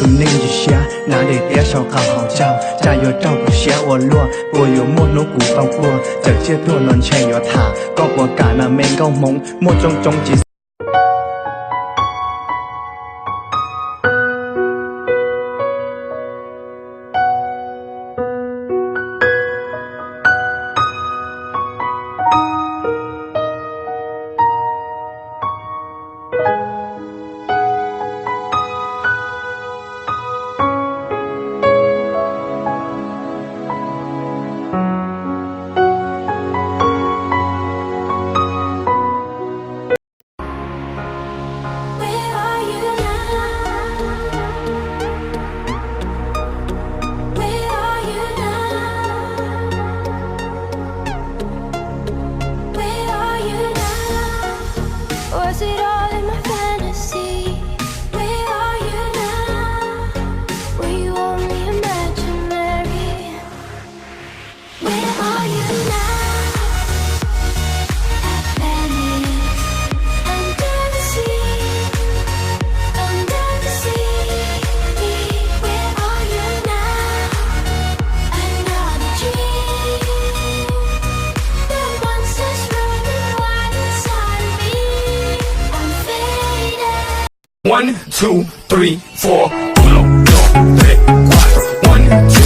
怎么一些，哪里点小搞好叫，加油照顾些我落，我有莫努古包过，这些多能钱有他，高过赶那没高蒙，莫中终极。Was it all in my fantasy? Where are you now? Were you only imaginary? Where are you now? At Venice, under the sea, under the sea. Where are you now? Another dream. The monsters running wild inside of me. I'm faded. 1, 2, 3, 4. 1, 2, 3, 4. 1, 2.